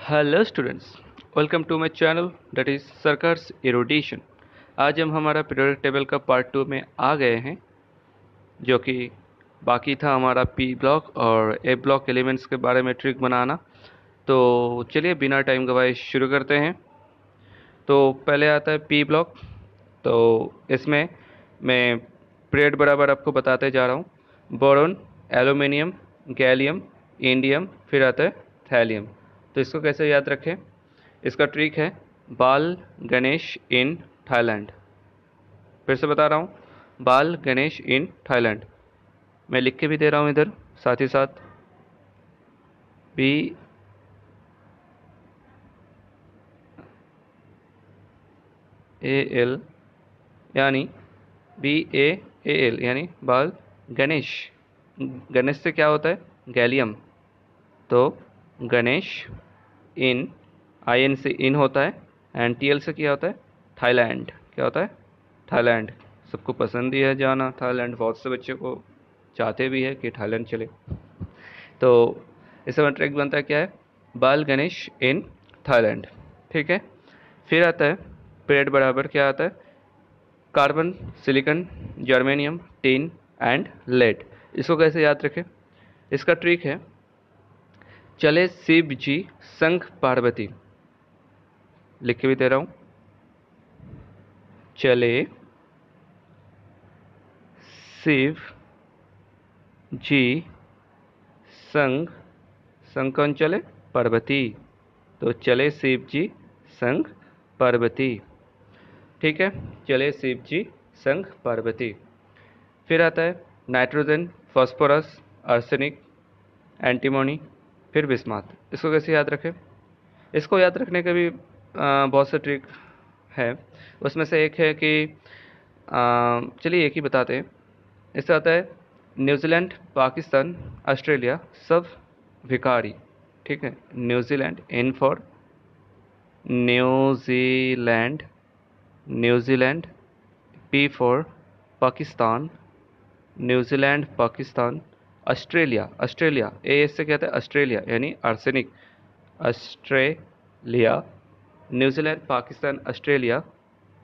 Hello students, welcome to my channel that is सर्कस एरोडेशन। आज हम हमारा पीरियोडिक टेबल का पार्ट 2 में आ गए हैं, जो कि बाकी था हमारा पी ब्लॉक और ए ब्लॉक एलिमेंट्स के बारे में ट्रिक बनाना। तो चलिए बिना टाइम गवाए शुरू करते हैं। तो पहले आता है पी ब्लॉक। तो इसमें मैं पीरियड बराबर आपको बताते जा रहा हूँ। बोरोन, एल्यूमिनियम, गैलियम, इंडियम, फिर आता है थैलियम। तो इसको कैसे याद रखें? इसका ट्रिक है बाल गणेश इन थाईलैंड। फिर से बता रहा हूँ, बाल गणेश इन थाईलैंड। मैं लिख के भी दे रहा हूँ इधर साथ ही साथ। बी ए एल यानी BAAL यानी बाल गणेश। गणेश से क्या होता है? गैलियम। तो गणेश इन, IN से इन होता है, एंड TL से क्या होता है? थाईलैंड। क्या होता है? थाईलैंड। सबको पसंद ही है जाना थाईलैंड, बहुत से बच्चों को चाहते भी है कि थाईलैंड चले। तो इसका ट्रैक बनता है क्या है? बाल गणेश इन थाईलैंड। ठीक है। फिर आता है पीरियड बराबर क्या आता है? Carbon, silicon, germanium, tin and lead. इसको कैसे याद रखें? इसका ट्रिक है चले शिव जी संग पार्वती। लिख के भी दे रहा हूँ, चले शिव जी संग, संग कौन चले? पार्वती। तो चले शिव जी संग पार्वती। ठीक है, चले शिव जी संग पार्वती। फिर आता है नाइट्रोजन, फास्फोरस, आर्सेनिक, एंटीमोनी, फिर बिस्माथ। इसको कैसे याद रखें? इसको याद रखने के भी बहुत से ट्रिक है। उसमें से एक है कि चलिए एक ही बताते हैं। इससे आता है न्यूजीलैंड, पाकिस्तान, ऑस्ट्रेलिया सब भिखारी। ठीक है, New Zealand, in for New Zealand, New Zealand, P for Pakistan, New Zealand, Pakistan, Australia, Australia, AS से क्या था? ऑस्ट्रेलिया यानी arsenic, Australia, New Zealand, Pakistan, Australia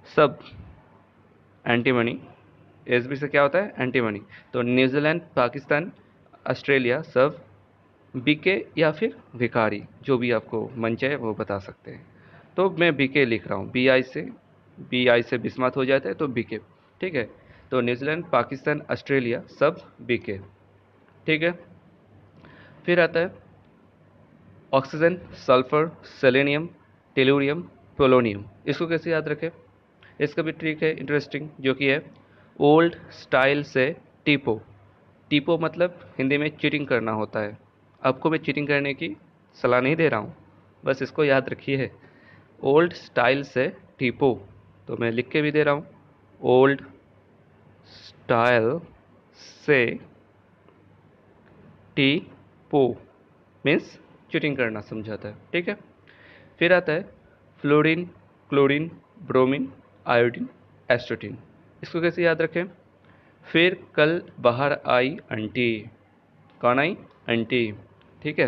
सब एंटीमनी। SB से क्या होता है? एंटीमनी। तो न्यूजीलैंड, पाकिस्तान, ऑस्ट्रेलिया सब बीके या फिर भिखारी, जो भी आपको मन चाहे वो बता सकते हैं। तो मैं बीके लिख रहा हूँ, BI से बिस्मात हो जाता है तो बीके। ठीक है, तो न्यूजीलैंड, पाकिस्तान, ऑस्ट्रेलिया सब बीके। ठीक है। फिर आता है oxygen, sulphur, selenium, tellurium, polonium. इसको कैसे याद रखें? इसका भी ट्रिक है इंटरेस्टिंग, जो कि है ओल्ड स्टाइल से टीपो। टीपो मतलब हिंदी में चीटिंग करना होता है। आपको मैं चीटिंग करने की सलाह नहीं दे रहा हूँ, बस इसको याद रखिए, ओल्ड स्टाइल से टीपो। तो मैं लिख के भी दे रहा हूँ, ओल्ड स्टाइल से टीपो मीन्स चीटिंग करना समझाता है। ठीक है। फिर आता है फ्लोरीन, क्लोरीन, ब्रोमीन, आयोडीन, एस्टोटीन। इसको कैसे याद रखें? फिर कल बाहर आई आंटी। कौन आई? आंटी। ठीक है,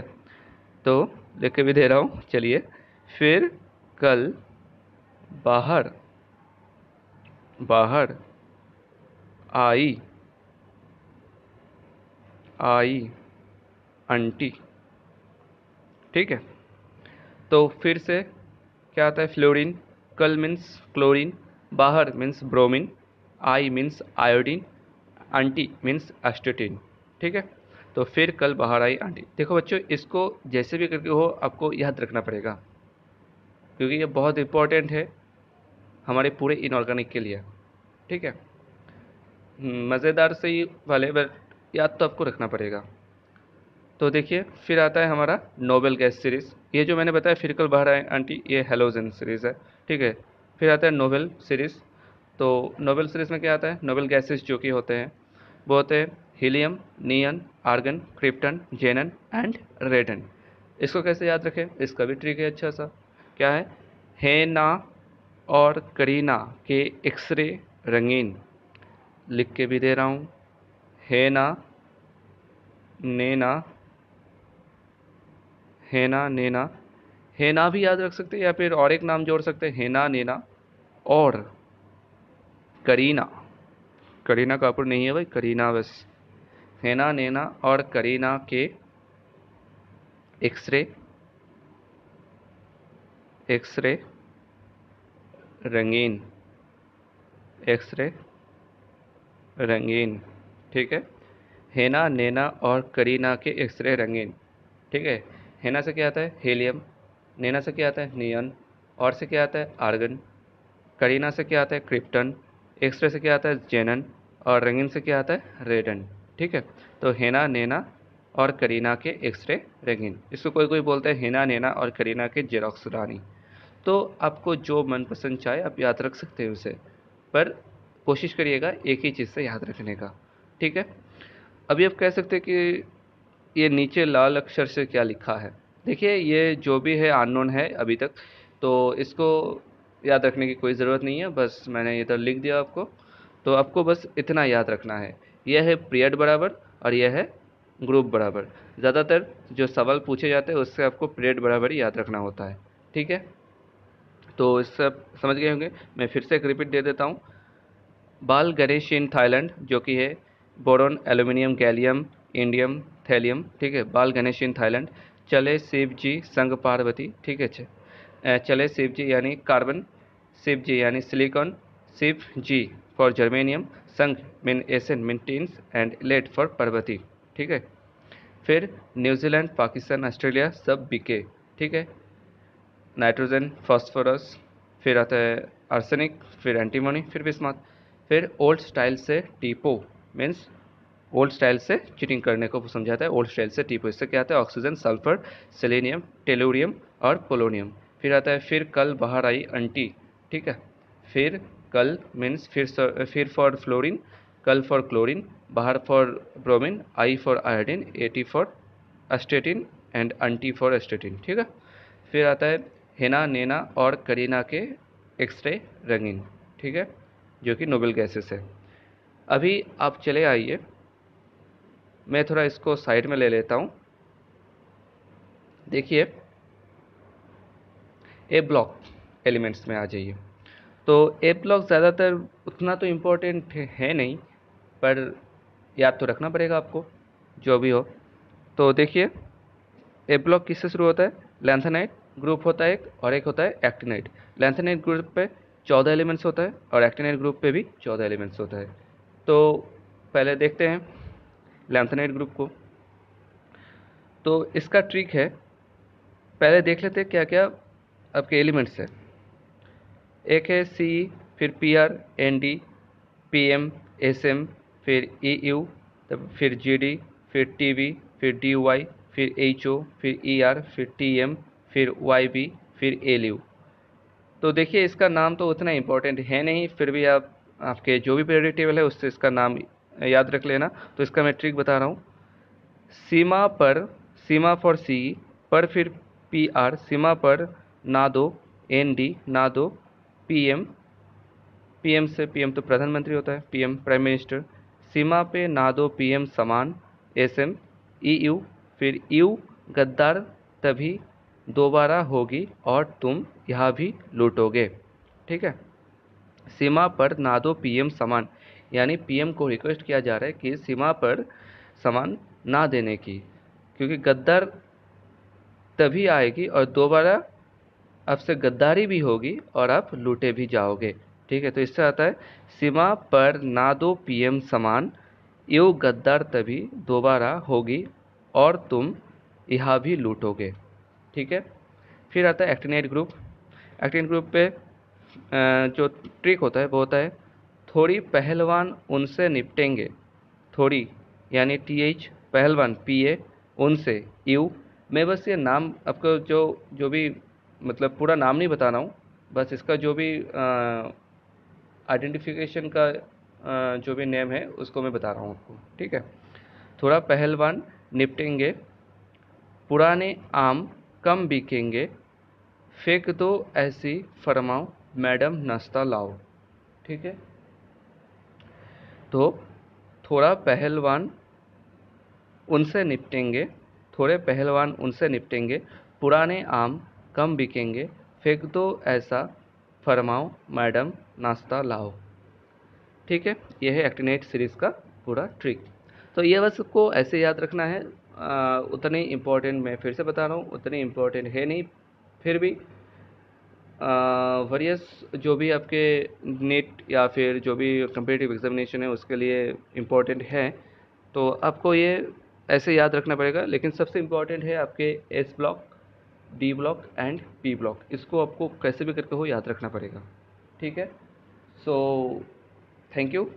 तो लिख के भी दे रहा हूँ, चलिए। फिर कल बाहर, बाहर आई, आई आंटी। ठीक है, तो फिर से क्या आता है? फ्लोरीन, कल मीन्स क्लोरीन, बाहर मीन्स ब्रोमीन, आई means iodine, aunty means astatine. ठीक है, तो फिर कल बाहर आई आंटी। देखो बच्चों, इसको जैसे भी करके हो आपको याद रखना पड़ेगा, क्योंकि ये बहुत इंपॉर्टेंट है हमारे पूरे इनऑर्गेनिक के लिए। ठीक है, मज़ेदार से ही वाले, बट याद तो आपको रखना पड़ेगा। तो देखिए, फिर आता है हमारा नोबेल गैस सीरीज़। ये जो मैंने बताया फिर कल बाहर आए आंटी, ये हेलोजन सीरीज़ है। ठीक है, फिर आता है नोबेल सीरीज़। तो नोबेल सीरीज़ में क्या आता है? नोबेल गैसेस जो कि होते हैं वो होते हैं helium, neon, argon, krypton, xenon and radon. इसको कैसे याद रखें? इसका भी ट्रिक है अच्छा सा। क्या है ना और करीना के एक्सरे रंगीन। लिख के भी दे रहा हूँ, है ना, नैना, हेना, नैना, हेना भी याद रख सकते हैं या फिर और एक नाम जोड़ सकते हैं, हेना, नैना और करीना। करीना कपूर नहीं है भाई, करीना बस। हेना, नैना और करीना के एक्सरे, एक्सरे रंगीन, एक्सरे रंगीन। ठीक है, हेना, नैना और करीना के एक्सरे रंगीन। ठीक है, हेना से क्या आता है हीलियम, नैना से क्या आता है नियन, और से क्या आता है आर्गन, करीना से क्या आता है क्रिप्टन, एक्सरे से क्या आता है जेनन, और रंगीन से क्या आता है रेडन। ठीक है, तो हेना, नैना और करीना के एक्सरे रंगीन। इसको कोई कोई बोलते हैं हेना, नैना और करीना के जेरोक्स रानी। तो आपको जो मनपसंद चाहे आप याद रख सकते हैं उसे, पर कोशिश करिएगा एक ही चीज़ से याद रखने का। ठीक है, अभी आप कह सकते हैं कि ये नीचे लाल अक्षर से क्या लिखा है। देखिए, ये जो भी है अननोन है अभी तक, तो इसको याद रखने की कोई ज़रूरत नहीं है, बस मैंने इधर लिख दिया आपको। तो आपको बस इतना याद रखना है, यह है पीरियड बराबर और यह है ग्रुप बराबर। ज़्यादातर जो सवाल पूछे जाते हैं उससे आपको पीरियड बराबर ही याद रखना होता है। ठीक है, तो इससे आप समझ गए होंगे। मैं फिर से एक रिपीट दे देता हूँ। बाल गणेश इन थाईलैंड, जो कि है boron, aluminium, gallium, indium, thallium. ठीक है, बाल गणेश इन थाईलैंड। चले शिव जी संग पार्वती। ठीक है, चले शिव जी यानी कार्बन, शिव जी यानी silicon, Shiv ji for germanium, संग मीन एसन mean tins and lead for Parvati. ठीक है, फिर न्यूजीलैंड, पाकिस्तान, ऑस्ट्रेलिया सब बीके। ठीक है, नाइट्रोजन, फास्फोरस, फिर आता है आर्सेनिक, फिर एंटीमोनी, फिर बिस्मथ। फिर ओल्ड स्टाइल से टीपो मीन्स ओल्ड स्टाइल से चीटिंग करने को समझाता है, ओल्ड स्टाइल से टीपो। इससे क्या आता है ऑक्सीजन, सल्फर, सेलेनियम, टेलुरियम और पोलोनियम। फिर आता है फिर कल बाहर आई अंटी। ठीक है, फिर कल मीन्स फिर फॉर फ्लोरीन, कल फॉर क्लोरीन, बाहर फॉर ब्रोमीन, आई for iodine, AT for astatine and aunty for astatine. ठीक है, फिर आता है हेना, नैना और करीना के एक्सरे रंगीन। ठीक है, जो कि नोबेल गैसेस है। अभी आप चले आइए, मैं थोड़ा इसको साइड में ले लेता हूँ। देखिए, ए ब्लॉक एलिमेंट्स में आ जाइए। तो ए ब्लॉक ज़्यादातर उतना तो इम्पोर्टेंट है नहीं, पर याद तो रखना पड़ेगा आपको, जो भी हो। तो देखिए, ए ब्लॉक किससे शुरू होता है, लैंथेनाइट ग्रुप होता है एक, और एक होता है एक्टिनाइट। लैंथेनाइट ग्रुप पे 14 एलिमेंट्स होता है और एक्टिनाइट ग्रुप पे भी 14 एलिमेंट्स होता है। तो पहले देखते हैं लैंथेनाइट ग्रुप को। तो इसका ट्रिक है, पहले देख लेते हैं क्या क्या आपके एलिमेंट्स है। एक है सी, फिर P R, N D, P M, S M, फिर ई यू, तब फिर जी डी, फिर टी वी, फिर डी वाई, फिर एच ओ, फिर ई आर, फिर टी एम, फिर वाई बी, फिर एल यू। तो देखिए, इसका नाम तो उतना इम्पोर्टेंट है नहीं, फिर भी आप आपके जो भी पीरियोडिक टेबल है उससे इसका नाम याद रख लेना। तो इसका मैं ट्रिक बता रहा हूँ। सीमा पर, सीमा फॉर सी, पर फिर पी आर, सीमा पर ना दो, एन डी ना दो, पी एम, पीएम से, पीएम तो प्रधानमंत्री होता है, पीएम प्राइम मिनिस्टर, सीमा पे ना दो पीएम समान, एसएम, ईयू, फिर यू गद्दार तभी दोबारा होगी और तुम यह भी लूटोगे। ठीक है, सीमा पर ना दो पीएम समान, यानी पीएम को रिक्वेस्ट किया जा रहा है कि सीमा पर समान ना देने की, क्योंकि गद्दार तभी आएगी और दोबारा आपसे गद्दारी भी होगी और आप लूटे भी जाओगे। ठीक है, तो इससे आता है सीमा पर ना दो पीएम समान, यो गद्दार तभी दोबारा होगी और तुम यहाँ भी लूटोगे। ठीक है, फिर आता है एक्टिनेट ग्रुप। एक्टिनेट ग्रुप पे जो ट्रिक होता है वो होता है थोड़ी पहलवान उनसे निपटेंगे। थोड़ी यानी टी एच, पहलवान पी ए, उनसे यू। मैं बस ये नाम आपको जो जो भी मतलब पूरा नाम नहीं बता रहा हूँ, बस इसका जो भी आइडेंटिफिकेशन का जो भी नेम है उसको मैं बता रहा हूँ आपको। ठीक है, थोड़ा पहलवान निपटेंगे, पुराने आम कम बिकेंगे, फेंक दो ऐसी फरमाओ मैडम नाश्ता लाओ। ठीक है, तो थोड़ा पहलवान उनसे निपटेंगे, थोड़े पहलवान उनसे निपटेंगे, पुराने आम कम बिकेंगे, फेंक दो ऐसा, फरमाओ मैडम नाश्ता लाओ। ठीक है, ये है एक्टिनेट सीरीज़ का पूरा ट्रिक। तो ये बस को ऐसे याद रखना है। उतने इम्पोर्टेंट, मैं फिर से बता रहा हूँ, उतने इम्पोर्टेंट है नहीं, फिर भी वेरियस जो भी आपके नेट या फिर जो भी कम्पिटिटिव एग्जामिनेशन है उसके लिए इम्पोर्टेंट है, तो आपको ये ऐसे याद रखना पड़ेगा। लेकिन सबसे इम्पोर्टेंट है आपके S block, D block and P block, इसको आपको कैसे भी करके हो याद रखना पड़ेगा। ठीक है, सो थैंक यू।